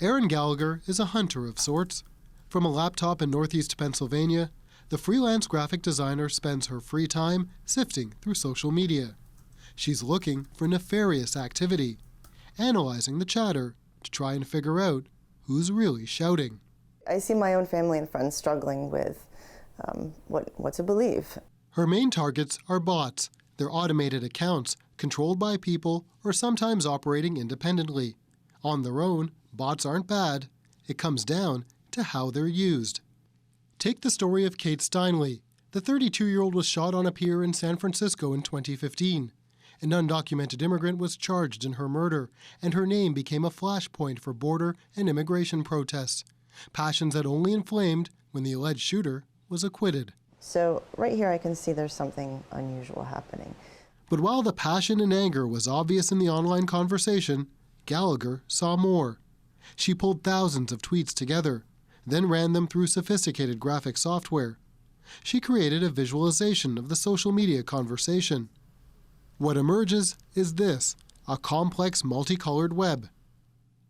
Aaron Gallagher is a hunter of sorts. From a laptop in northeast Pennsylvania, the freelance graphic designer spends her free time sifting through social media. She's looking for nefarious activity, analyzing the chatter to try and figure out who's really shouting. I see my own family and friends struggling with what to believe. Her main targets are bots. They're automated accounts controlled by people or sometimes operating independently. On their own, bots aren't bad. It comes down to how they're used. Take the story of Kate Steinle. The 32-year-old was shot on a pier in San Francisco in 2015. An undocumented immigrant was charged in her murder, and her name became a flashpoint for border and immigration protests. Passions that only inflamed when the alleged shooter was acquitted. So right here I can see there's something unusual happening. But while the passion and anger was obvious in the online conversation, Gallagher saw more. She pulled thousands of tweets together, then ran them through sophisticated graphic software. She created a visualization of the social media conversation. What emerges is this, a complex multicolored web.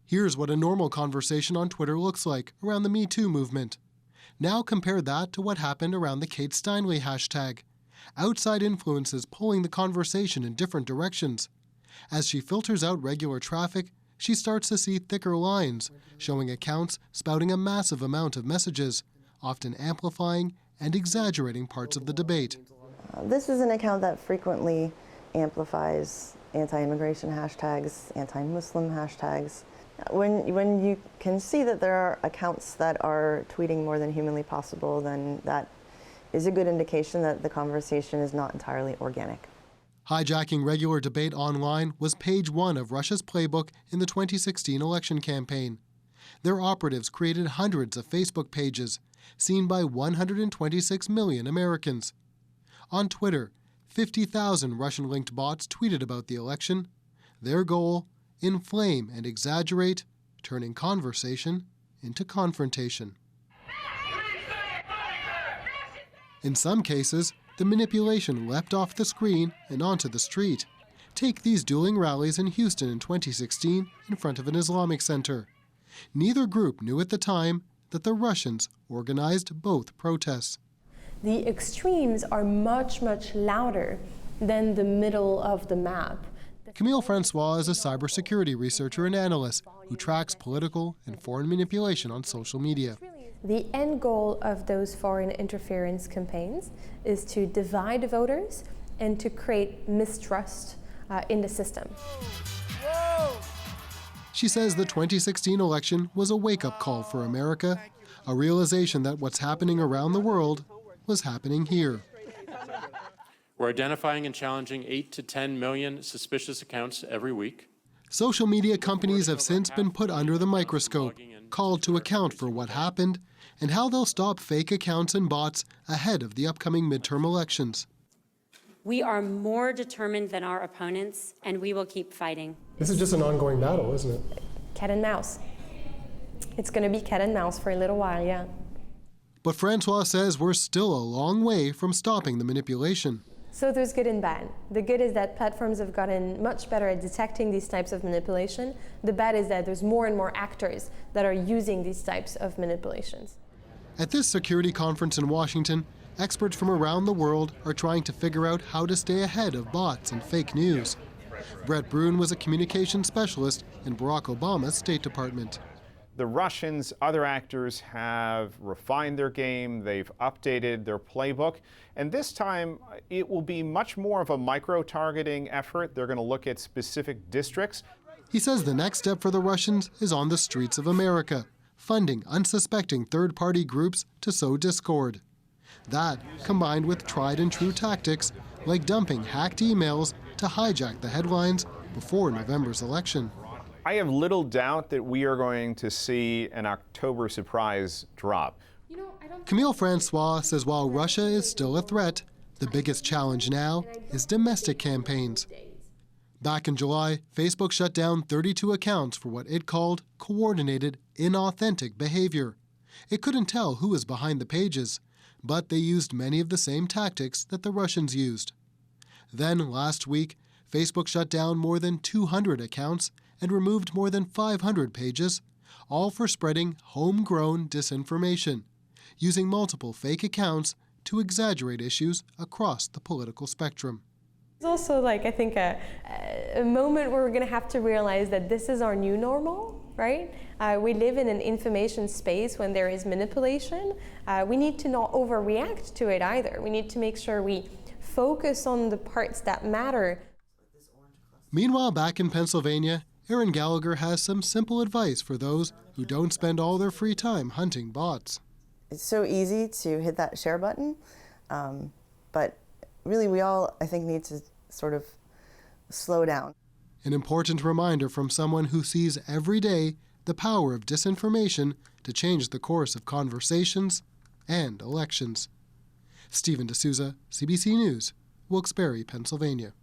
Here's what a normal conversation on Twitter looks like around the Me Too movement. Now compare that to what happened around the Kate Steinle hashtag. Outside influences pulling the conversation in different directions. As she filters out regular traffic, she starts to see thicker lines, showing accounts spouting a massive amount of messages, often amplifying and exaggerating parts of the debate. This is an account that frequently amplifies anti-immigration hashtags, anti-Muslim hashtags. When you can see that there are accounts that are tweeting more than humanly possible, then that is a good indication that the conversation is not entirely organic. Hijacking regular debate online was page one of Russia's playbook in the 2016 election campaign. Their operatives created hundreds of Facebook pages, seen by 126 million Americans. On Twitter, 50,000 Russian-linked bots tweeted about the election. Their goal, inflame and exaggerate, turning conversation into confrontation. In some cases, the manipulation leapt off the screen and onto the street. Take these dueling rallies in Houston in 2016 in front of an Islamic center. Neither group knew at the time that the Russians organized both protests. The extremes are much, much louder than the middle of the map. Camille Francois is a cybersecurity researcher and analyst who tracks political and foreign manipulation on social media. The end goal of those foreign interference campaigns is to divide voters and to create mistrust in the system. She says the 2016 election was a wake-up call for America, a realization that what's happening around the world was happening here. We're identifying and challenging 8 to 10 million suspicious accounts every week. Social media companies have since been put under the microscope, called to account for what happened and how they'll stop fake accounts and bots ahead of the upcoming midterm elections. We are more determined than our opponents, and we will keep fighting. This is just an ongoing battle, isn't it? Cat and mouse. It's going to be cat and mouse for a little while, yeah. But Francois says we're still a long way from stopping the manipulation. So there's good and bad. The good is that platforms have gotten much better at detecting these types of manipulation. The bad is that there's more and more actors that are using these types of manipulations. At this security conference in Washington, experts from around the world are trying to figure out how to stay ahead of bots and fake news. Brett Brune was a communications specialist in Barack Obama's State Department. The Russians, other actors have refined their game, they've updated their playbook, and this time it will be much more of a micro-targeting effort. They're going to look at specific districts. He says the next step for the Russians is on the streets of America, funding unsuspecting third-party groups to sow discord. That, combined with tried-and-true tactics like dumping hacked emails to hijack the headlines before November's election. I have little doubt that we are going to see an October surprise drop. Camille Francois says while Russia is still a threat, the biggest challenge now is domestic campaigns. Back in July, Facebook shut down 32 accounts for what it called coordinated, inauthentic behavior. It couldn't tell who was behind the pages, but they used many of the same tactics that the Russians used. Then, last week, Facebook shut down more than 200 accounts and removed more than 500 pages, all for spreading homegrown disinformation, using multiple fake accounts to exaggerate issues across the political spectrum. It's also, I think, a moment where we're going to have to realize that this is our new normal, right? We live in an information space when there is manipulation. We need to not overreact to it either. We need to make sure we focus on the parts that matter. Meanwhile, back in Pennsylvania, Erin Gallagher has some simple advice for those who don't spend all their free time hunting bots. It's so easy to hit that share button, but really we all, I think, need to sort of slow down. An important reminder from someone who sees every day the power of disinformation to change the course of conversations and elections. Stephen D'Souza, CBC News, Wilkes-Barre, Pennsylvania.